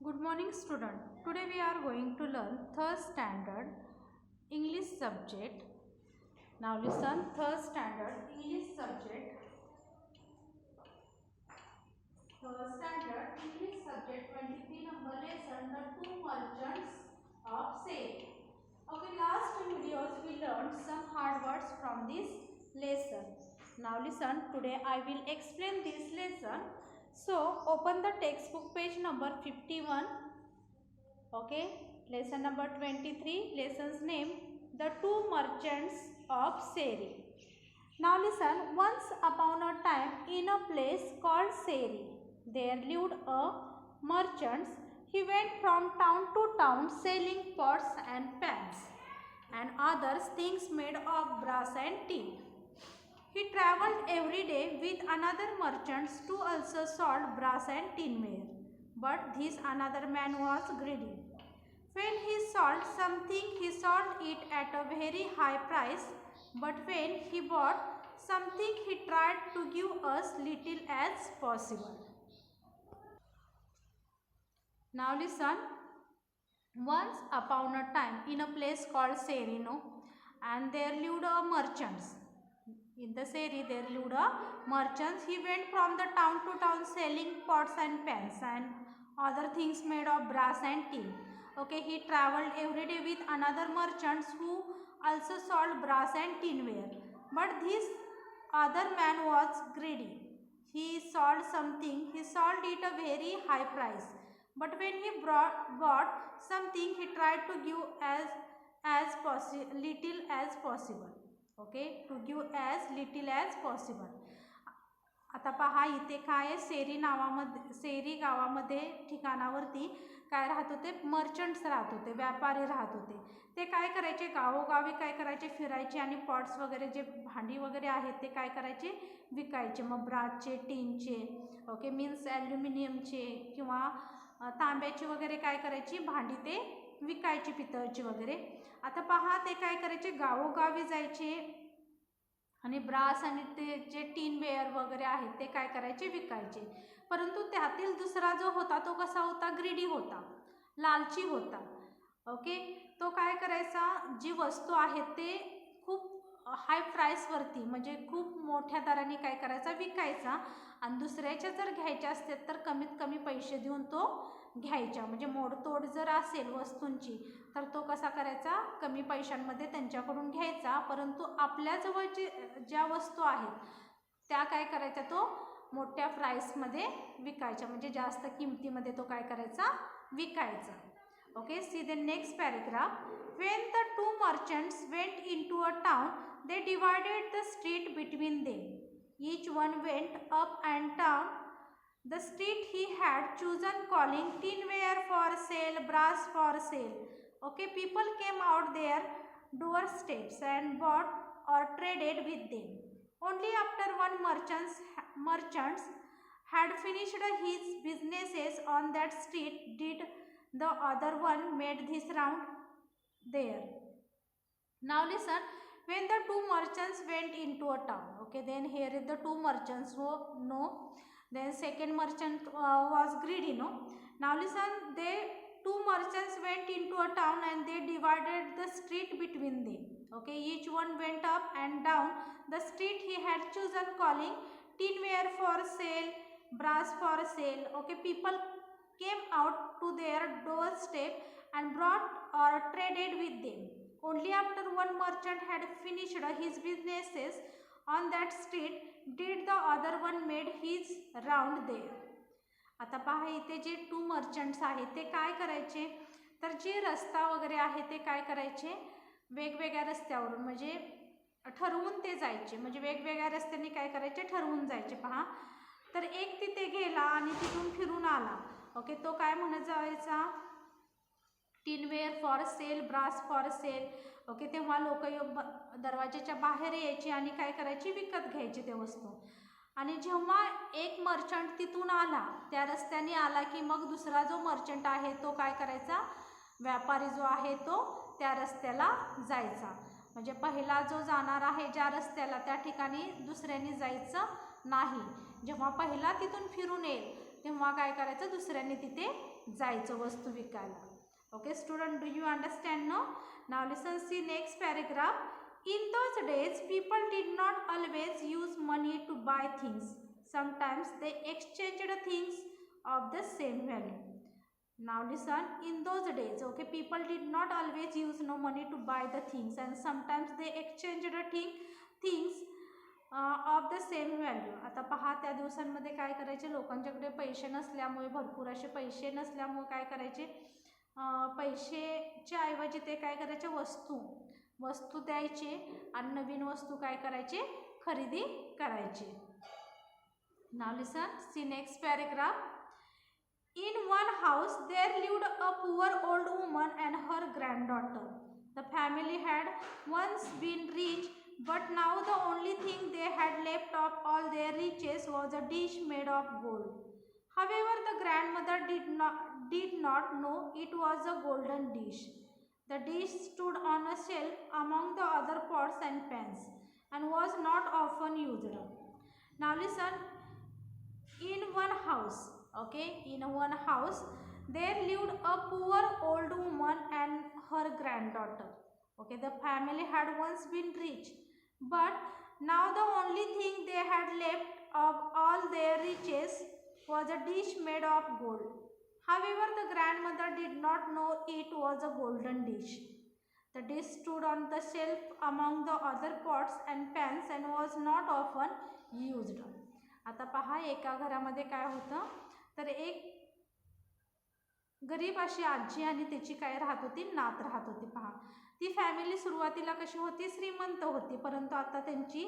Good morning student. Today we are going to learn third standard English subject. Now listen, third standard English subject. Third standard English subject 23 number lesson, the two merchants of sale. Okay, last two videos we learned some hard words from this lesson. Now listen, today I will explain this lesson. So open the textbook page number 51. Okay, lesson number 23, lesson's name, the two merchants of Seri. Now listen, once upon a time in a place called Seri, there lived a merchant. He went from town to town selling pots and pans and other things made of brass and tin. He travelled every day with another merchant who also sold brass and tinware. But this another man was greedy. When he sold something, he sold it at a very high price. But when he bought something, he tried to give as little as possible. Now listen. Once upon a time in a place called Seri, and there lived a merchant. In the Seri there lived a merchant. He went from the town to town selling pots and pans and other things made of brass and tin. Okay, he travelled every day with another merchant who also sold brass and tinware. But this other man was greedy. He sold something, he sold it a very high price. But when he bought something, he tried to give little as possible. Okay, to give as little as possible. आता पहा इथे काय सेरी नावामध्ये सेरी गावामध्ये ठिकाणावरती काय राहत होते, merchants राहत होते, व्यापारी राहत होते. ते काय करायचे, गावोगावी काय करायचे, फिरायचे आणि पॉट्स वगैरे जे भांडी वगैरे आहेत ते काय करायचे, विकायचे. मग ब्रासचे, टीनचे, ओके, मीन्स ॲल्युमिनियमचे किंवा तांब्याची वगैरे काय करायची भांडी ते विकायची, पितळची वगैरे. आता पहा ते काय करायचे, गावोगावी जायचे आणि ब्रास आणि ते जे टीनवेअर वगैरे आहेत ते काय करायचे, विकायचे. परंतु त्यातील दुसरा जो होता तो कसा होता, ग्रीडी होता, लालची होता. ओके, तो काय करायचा, जी वस्तू आहे ते खूप हाय प्राईसवरती म्हणजे खूप मोठ्या दराने काय करायचा, विकायचा. आणि दुसऱ्याच्या जर घ्यायच्या असतील तर कमीत कमी पैसे देऊन तो घ्यायचा. म्हणजे मोडतोड जर असेल वस्तूंची तर तो कसा करायचा, कमी पैशांमध्ये त्यांच्याकडून घ्यायचा. परंतु आपल्याजवळची ज्या वस्तू आहेत त्या काय करायच्या, तो मोठ्या प्राईसमध्ये विकायच्या, म्हणजे जास्त किमतीमध्ये तो काय करायचा, विकायचा. Okay, C the next paragraph. When the two merchants went into a town, they divided the street between them. Each one went up and down the street he had chosen, calling tinware for sale, brass for sale. Okay, people came out their doorsteps and bought or traded with them. Only after one merchant had finished his businesses on that street did the other one made this round there. Now listen, when the two merchants went into a town, okay, then here is the two merchants, no, then second merchant was greedy, no. Now listen, they two merchants went into a town and they divided the street between them. Okay, each one went up and down the street he had chosen, calling tinware for sale, brass for sale. Okay, people came out to their doorstep and brought or traded with them. Only after one merchant had finished his businesses on that street did the other one made his round there. आता पहा इथे जे to merchants आहेत ते काय करायचे, तर जे रस्ता वगैरे आहे ते काय करायचे, वेगवेगळ्या रस्त्यावरून म्हणजे ठरवून ते जायचे, म्हणजे वेगवेगळ्या रस्त्यांनी काय करायचे, ठरवून जायचे. पहा, तर एक तिथे गेला आणि तिथून फिरून आला. ओके, तो काय म्हणत जायचा, tinware for sale, brass for sale. Okay, तेव्हा लोक दरवाजाच्या बाहेर यायची आणि काय करायची, विकत घ्यायची ते वस्तू. आणि जेव्हा एक मर्चंट तिथून आला, त्या रस्त्याने आला की मग दुसरा जो मर्चंट आहे तो काय करायचा, व्यापारी जो आहे तो त्या रस्त्याला जायचा. म्हणजे पहिला जो जाणार आहे ज्या रस्त्याला त्या ठिकाणी दुसऱ्याने जायचं नाही. जेव्हा पहिला तिथून फिरून येईल तेव्हा काय करायचं, दुसऱ्यांनी तिथे जायचं वस्तू विकायला. Okay student, do you understand no? Now listen, see next paragraph. In those days, people did not always use money to buy things. Sometimes they exchanged things of the same value. Now listen, in those days, okay, people did not always use no money to buy the things, and sometimes they exchanged things of the same value. आता पहा, त्या दिवसांमध्ये काय करायचे, लोकांच्याकडे पैसे नसल्यामुळे, भरपूर असे पैसे नसल्यामुळे काय करायचे, पैशाच्या ऐवजी ते काय करायचे, वस्तू द्यायचे आणि नवीन वस्तू काय करायचे, खरेदी करायचे. Now listen, see next paragraph. In one house there lived a poor old woman and her granddaughter. The family had once been rich, but now the only thing they had left of all their riches was a dish made of gold. However, the grandmother did not know it was a golden dish. The dish stood on a shelf among the other pots and pans and was not often used. Now listen, in one house, okay, in one house there lived a poor old woman and her granddaughter. Okay, the family had once been rich, but now the only thing they had left of all their riches was a dish made of gold. However, the grandmother did not know it was a golden dish. The dish stood on the shelf among the other pots and pans and was not often used. आता पहा, एका घरामध्ये काय होतं, तर एक गरीब अशी आजी आणि त्याची काय राहत होती, नात राहत होती. पहा, ती फॅमिली सुरुवातीला कशी होती, श्रीमंत होती, परंतु आता त्यांची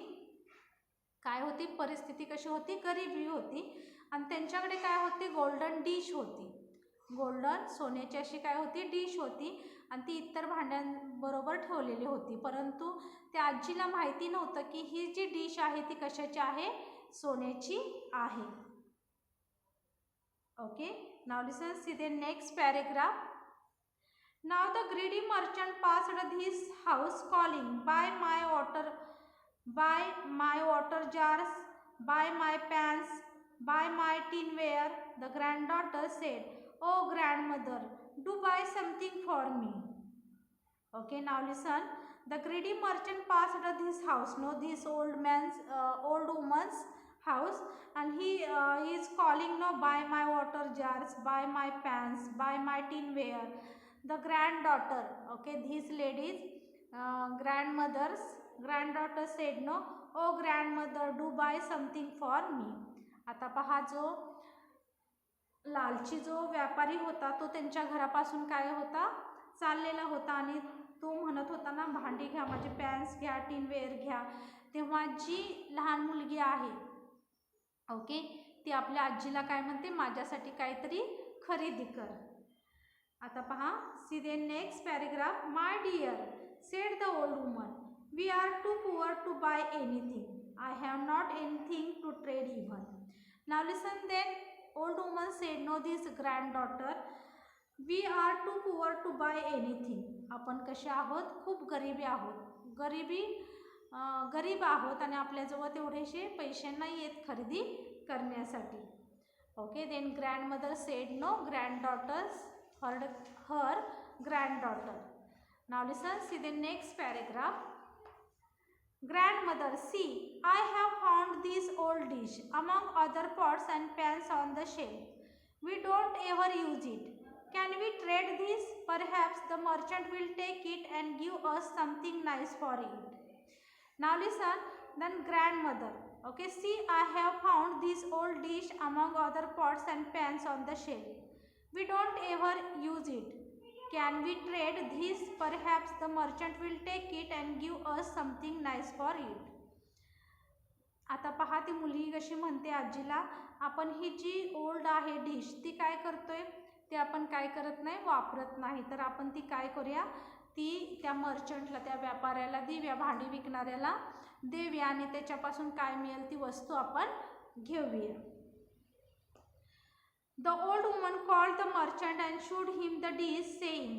काय होती, परिस्थिती कशी होती, गरिबी होती. आणि त्यांच्याकडे काय होती, गोल्डन डिश होती, गोल्डन सोन्याची अशी काय होती, डिश होती, आणि ती इतर भांड्यांबरोबर ठेवलेली होती. परंतु त्या आजीला माहिती नव्हतं की ही जी डिश आहे ती कशाची आहे, सोन्याची आहे. Okay, now listen, see the next paragraph. Now the greedy merchant passed this house calling, buy my water jars, buy my pans, buy my tinware. The granddaughter said, oh grandmother, do buy something for me. Okay, now listen, the greedy merchant passed this house, no, this old woman's house, and he is calling, no, buy my water jars, buy my pans, buy my tinware. The granddaughter, okay, these ladies granddaughter said, no, oh grandmother, do buy something for me. आता पहा, जो लालची जो व्यापारी होता तो त्यांच्या घरापासून काय होता, चाललेला होता, आणि तो म्हणत होता ना, भांडी घ्या, माझे पॅन्स घ्या, टिनवेअर घ्या. तेव्हा जी लहान मुलगी आहे, ओके, ती आपल्या आजीला काय म्हणते, माझ्यासाठी काहीतरी खरेदी कर. आता पहा, see the next paragraph. My dear, said the old woman, we are too poor to buy anything. I have not anything to trade even. Now listen, then old woman said, no, this granddaughter, we are too poor to buy anything. आपण कसे आहोत, खूप गरीब आहोत आणि आपल्याजवळ तेवढेसे पैसे नाही आहेत खरेदी करण्यासाठी. Okay, then grandmother said, no, granddaughters her granddaughter. Now listen, see the next paragraph. Grandmother, see, I have found this old dish among other pots and pans on the shelf. We don't ever use it. Can we trade this? Perhaps the merchant will take it and give us something nice for it. Now listen, then grandmother, okay, see, I have found this old dish among other pots and pans on the shelf. We don't ever use it. Can we trade this? Perhaps the merchant will take it and give us something nice for it. आता पहा, ती मुलगी कशी म्हणते आजीला, आपण ही जी old आहे dish ती काय करतोय, ते आपण काय करत नाही, वापरत नाही, तर आपण ती काय करूया, ती त्या मर्चंटला, त्या व्यापाऱ्याला देऊया, भांडी विकणाऱ्याला देऊया, आणि त्याच्यापासून काय मिळेल ती वस्तू आपण घेऊया. The old woman called the merchant and showed him the dish, saying,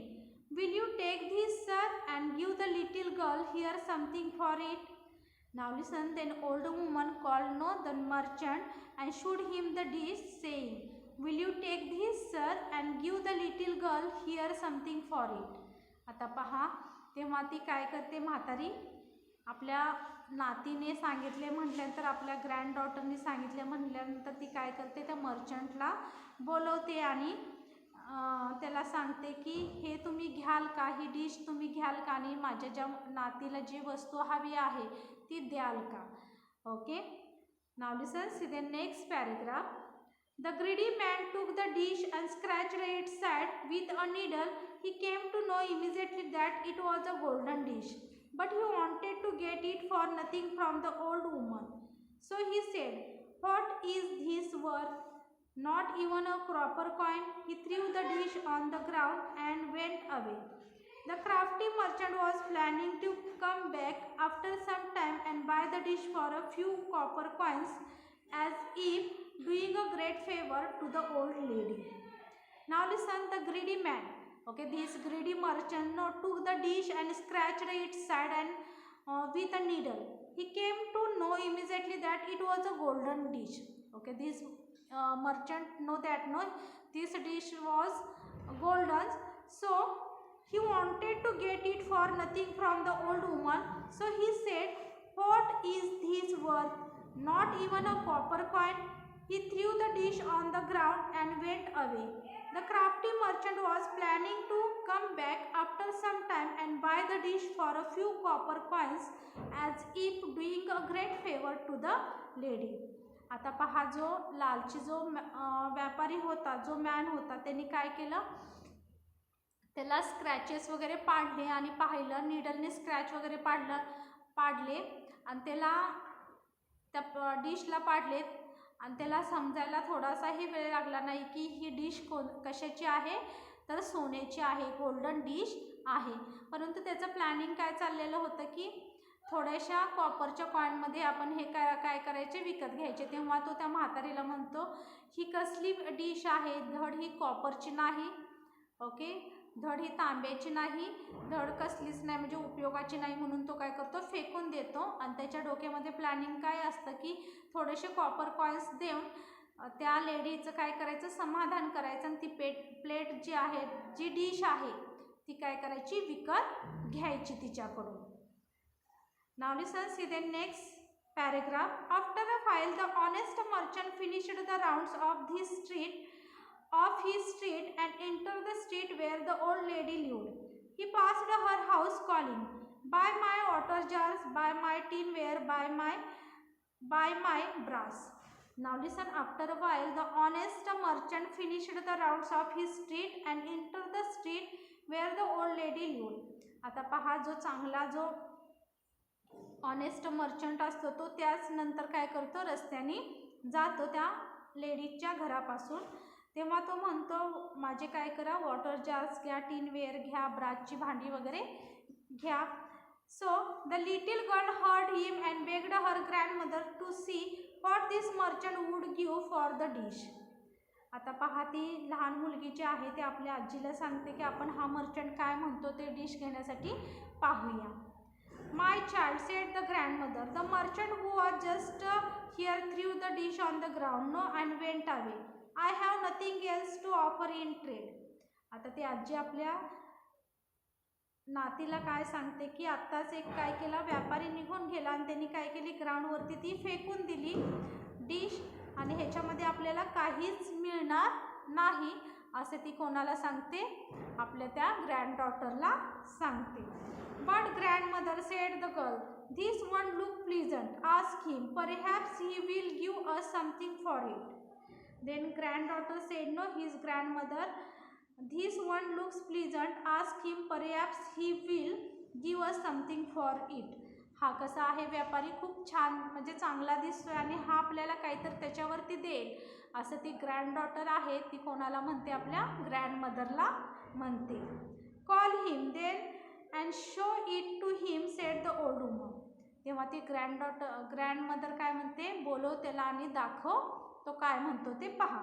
will you take this, sir, and give the little girl here something for it? Now listen, then old woman called, no, the merchant and showed him the dish, saying, will you take this sir and give the little girl here something for it. आता पहा, तेव्हा ती काय करते, म्हातारी आपल्या नातीने सांगितले म्हटल्यानंतर, आपल्या ग्रँड डॉटरने सांगितले म्हटल्यानंतर ती काय करते, त्या मर्चंटला बोलवते आणि त्याला सांगते की हे तुम्ही घ्याल का, ही डिश तुम्ही घ्याल का आणि माझ्या ज्या नातीला जी वस्तू हवी आहे ती द्याल का. Okay, now listen, see the next paragraph. The greedy man took the dish and scratched its side with a needle. He came to know immediately that it was a golden dish, but he wanted to get it for nothing from the old woman. So he said, "What is this worth? Not even a copper coin." He threw the dish on the ground and went away. The crafty merchant was planning to come back after some time and buy the dish for a few copper coins, as if doing a great favor to the old lady. Now listen, the greedy man. Okay, this greedy merchant took the dish and scratched its side and with a needle. He came to know immediately that it was a golden dish. Okay, this merchant know that this dish was golden, so he wanted to get it for nothing from the old woman. So he said, "What is this worth? Not even a copper coin." He threw the dish on the ground and went away. The crafty merchant was planning to come back after some time and buy the dish for a few copper coins, as if doing a great favor to the lady. आता पहा, जो लालची जो व्यापारी होता, जो man होता, त्यांनी काय केलं, त्याला स्क्रॅचेस वगैरे पाडले आणि पाहिलं, नीडलने स्क्रॅच वगैरे पाडले आणि त्याला त्या डिशला पाडले आणि त्याला समजायला थोडासाही वेळ लागला नाही की ही डिश कशाची आहे, तर सोन्याची आहे, गोल्डन डिश आहे. परंतु त्याचं प्लॅनिंग काय चाललेलं होतं की थोड्याशा कॉपरच्या कॉईनमध्ये आपण हे काय करायचे, विकत घ्यायचे. तेव्हा तो त्या म्हातारीला म्हणतो, ही कसली डिश आहे, धड ही कॉपरची नाही, ओके, धड ही तांब्याची नाही, धड कसलीच नाही, म्हणजे उपयोगाची नाही, म्हणून तो काय करतो, फेकून देतो. आणि त्याच्या डोक्यामध्ये प्लॅनिंग काय असतं की थोडेसे कॉपर कॉईन्स देऊन त्या लेडीचं काय करायचं, समाधान करायचं आणि ती प्लेट जी आहे, जी डिश आहे ती काय करायची, विकत घ्यायची तिच्याकडून. Now listen, see the next paragraph. After a while, the honest merchant finished the rounds of his street and entered the street where the old lady lived. He passed her house calling, "Buy my water jars, buy my tinware, buy my brass." Now listen, after a while, the honest merchant finished the rounds of his street and entered the street where the old lady lived. आता पहा, जो चांगला जो honest merchant असतो तो त्याच नंतर काय करतो, रस्त्याने जातो त्या लेडीच्या घरापासून. तेव्हा तो म्हणतो, माझे काय करा, वॉटर जार्स घ्या, टिनवेअर घ्या, ब्रासची भांडी वगैरे घ्या. So the little girl heard him and begged her grandmother to see what this merchant would give for the dish. आता पहा, ती लहान मुलगी जी आहे ती आपल्या आजीला सांगते की आपण हा मर्चंट काय म्हणतो ते डिश घेण्यासाठी पाहूया. "My child," said the grandmother, "the merchant who was just here threw the dish on the ground and went away. I have nothing else to offer in trade." आता ती आजी आपल्या नातीला काय सांगते की आत्ताच एक काय केला, व्यापारी निघून गेला आणि त्यांनी काय केली, ग्राउंडवरती ती फेकून दिली डिश आणि ह्याच्यामध्ये आपल्याला काहीच मिळणार नाही, असे ती कोणाला सांगते, आपल्या त्या ग्रँड डॉटरला सांगते. "But grandmother," said the girl, "this one look pleasant. Ask him. Perhaps he will give us something for it." Then granddaughter said, "No, his grandmother, this one looks pleasant. Ask him. Perhaps he will give us something for it." हा कसा आहे, व्यापारी खूप छान, म्हणजे चांगला दिसतोय आणि हा आपल्याला काहीतरी त्याच्यावरती देईल, असं ती ग्रँडडॉटर आहे ती कोणाला म्हणते, आपल्या ग्रँडमदरला म्हणते. "Call him then and show it to him," said the old woman. तेव्हा ती ग्रँडमदर काय म्हणते, बोलव त्याला आणि दाखव तो काय म्हणतो ते पहा.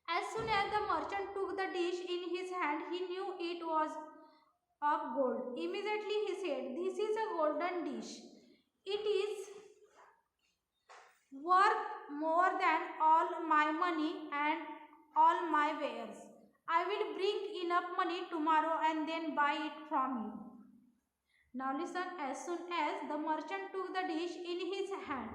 As soon as the merchant took the dish in his hand, he knew it was of gold. Immediately he said, "This is a golden dish. It is worth more than all my money and all my wares. I will bring enough money tomorrow and then buy it from you. Now listen, as soon as the merchant took the dish in his hand,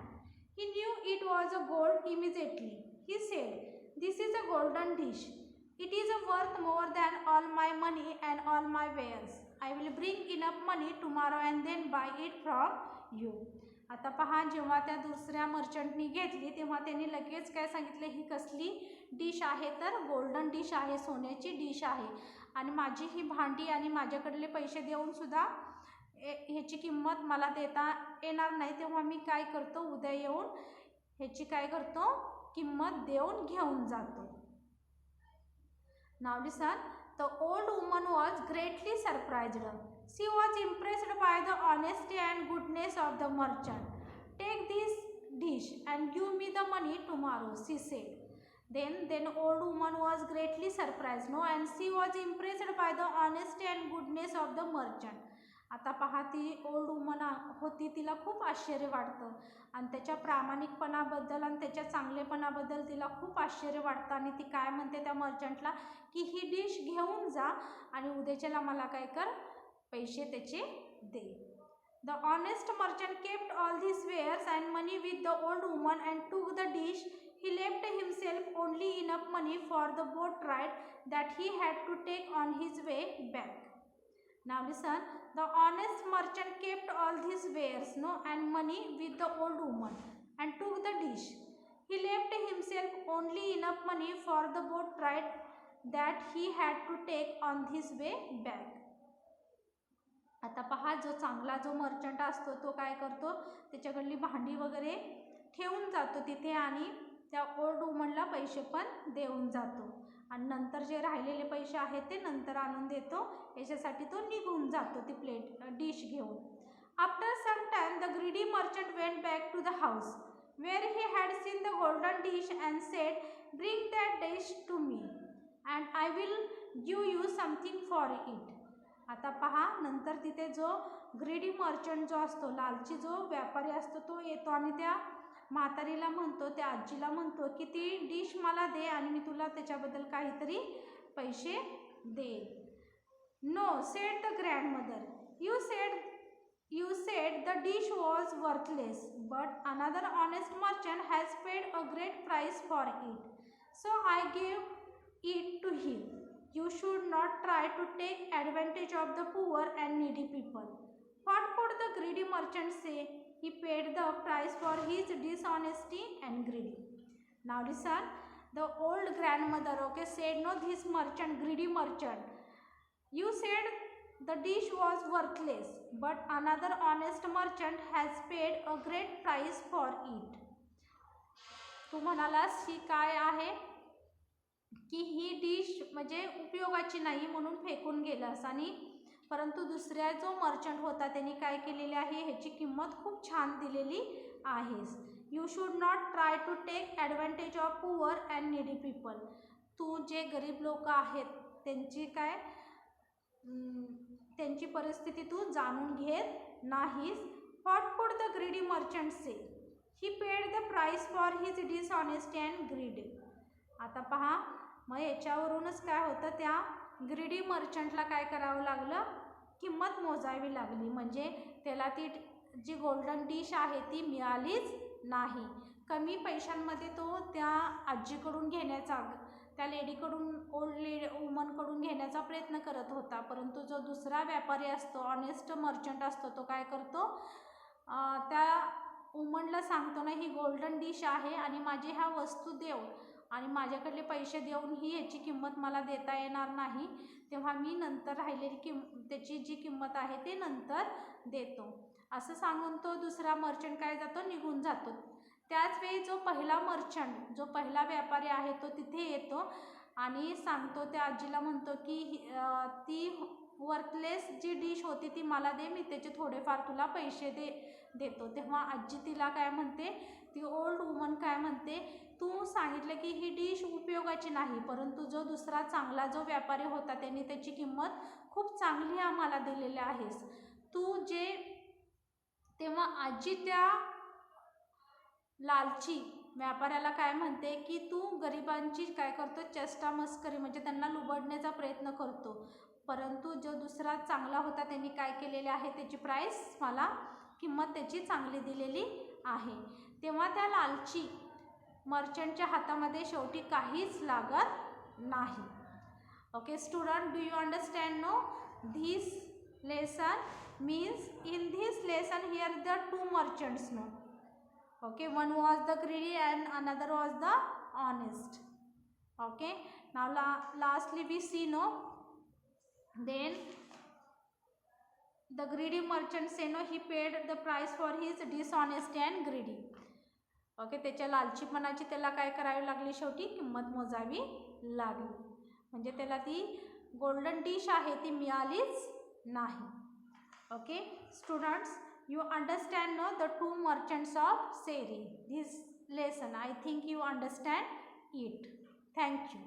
he knew it was a gold immediately. He said, "This is a golden dish. It is worth more than all my money and all my wares. I will bring enough money tomorrow and then buy it from you." आता पहा, जेव्हा त्या दुसऱ्या मर्चंटनी घेतली तेव्हा त्यांनी लगेच काय सांगितलं, ही कसली डिश आहे, तर गोल्डन डिश आहे, सोन्याची डिश आहे आणि माझी ही भांडी आणि माझ्याकडले पैसे देऊनसुद्धा ह्याची किंमत मला देता येणार नाही. तेव्हा मी काय करतो, उद्या येऊन ह्याची काय करतो, किंमत देऊन घेऊन जातो. Now listen, the old woman was greatly surprised. She was impressed by the honesty and goodness of the merchant. "Take this dish and give me the money tomorrow," she said. Then old woman was greatly surprised, no, and she was impressed by the honesty and goodness of the merchant. आता पहा, ती old woman होती, तिला खूप आश्चर्य वाटतं आणि त्याच्या प्रामाणिकपणाबद्दल आणि त्याच्या चांगलेपणाबद्दल तिला खूप आश्चर्य वाटतं आणि ती काय म्हणते त्या मर्चंटला की ही डिश घेऊन जा आणि उद्याच्याला मला काय कर, पैसे त्याचे दे. The honest merchant kept all his wares and money with the old woman and took the dish. He left himself only enough money for the boat ride that he had to take on his way back. Now listen, the honest merchant kept all his wares, no, and money with the old woman and took the dish. He left himself only enough money for the boat ride that he had to take on his way back. आता पहा, जो चांगला जो merchant असतो तो काय करतो, त्याच्याकडली भांडी वगैरे ठेवून जातो तिथे आणि त्या ओल्ड वुमनला पैसे पण देऊन जातो आणि नंतर जे राहिलेले पैसे आहेत ते नंतर आणून देतो, याच्यासाठी तो निघून जातो ती डिश घेऊन. After some time the greedy merchant went back to the house where he had seen the golden dish and said, "bring that dish to me and I will give you something for it." आता पहा, नंतर तिथे जो greedy merchant जो असतो, लालची जो व्यापारी असतो, तो येतो आणि त्या म्हातारीला म्हणतो, त्या आजीला म्हणतो की ती डिश मला दे आणि मी तुला त्याच्याबद्दल काहीतरी पैसे दे. "No," said the grandmother, You said the dish was worthless, but another honest merchant has paid a great price for it, so I gave it to him. You should not try to take advantage of the poor and needy people." What could the greedy merchant say? He paid the price for his dishonesty and greed. Now listen, the old grandmother, said, no, this merchant, greedy merchant, "You said the dish was worthless, but another honest merchant has paid a great price for it." तू म्हणालास ही काय आहे की ही dish म्हणजे उपयोगाची नाही म्हणून फेकून गेलास, आणि परंतु दुसऱ्या जो मर्चंट होता त्यांनी काय केलेले आहे, ह्याची किंमत खूप छान दिलेली आहेस. "You should not try to take advantage of poor and needy people." तू जे गरीब लोक आहेत त्यांची परिस्थिती तू जाणून घेत नाहीस. What could the greedy merchant say? He paid the price for his dishonesty and greed. आता पहा, मग याच्यावरूनच काय होतं, त्या ग्रीडी मर्चंटला काय करावं लागलं, किंमत मोजावी लागली. म्हणजे त्याला ती जी गोल्डन डिश आहे ती मिळालीच नाही. कमी पैशांमध्ये तो त्या आजीकडून घेण्याचा, त्या लेडीकडून, ओल्ड वुमनकडून घेण्याचा प्रयत्न करत होता. परंतु जो दुसरा व्यापारी असतो, ऑनेस्ट मर्चंट असतो, तो काय करतो, त्या वुमनला सांगतो ना, ही गोल्डन डिश आहे आणि माझी ह्या वस्तू देऊन आणि माझ्याकडले पैसे देऊन ही याची किंमत मला देता येणार नाही, तेव्हा मी नंतर राहिलेली त्याची जी किंमत आहे ते नंतर देतो, असं सांगून तो दुसरा मर्चंट काय जातो, निघून जातो. त्याचवेळी जो पहिला मर्चंट, जो पहिला व्यापारी आहे तो तिथे येतो आणि सांगतो, त्या आजीला म्हणतो की ती वर्थलेस जी डिश होती ती मला दे, मी त्याचे थोडेफार तुला पैसे देतो. तेव्हा आजी तिला काय म्हणते, ती ओल्ड वुमन काय म्हणते, "तू सांगितलं की ही डिश उपयोगाची नाही, परंतु जो दुसरा चांगला जो व्यापारी होता त्यांनी त्याची किंमत खूप चांगली आम्हाला दिलेली आहेस. तू जे." तेव्हा आजी त्या लालची व्यापाऱ्याला काय म्हणते की तू गरिबांची काय करतो, चेष्टा मस्करी म्हणजे त्यांना लुबाडण्याचा प्रयत्न करतो, परंतु जो दुसरा चांगला होता त्यांनी काय केलेले आहे, त्याची प्राईस मला किंमत त्याची चांगली दिलेली आहे. तेव्हा त्या लालची मर्चंटच्या हातामध्ये शेवटी काहीच लागत नाही. Okay student, do you understand no this lesson? Means in this lesson here the two merchants no. Okay, one was the greedy and another was the honest. Okay, now lastly we see no, then the greedy merchant say no, he paid the price for his dishonesty and greedy. Okay, त्याच्या लालचीपणाची त्याला काय करावी लागली, शेवटी किंमत मोजावी लागली, म्हणजे त्याला ती गोल्डन डिश आहे ती मिळालीच नाही. Okay students, you understand now the two merchants of Seri. This lesson I think you understand it. Thank you.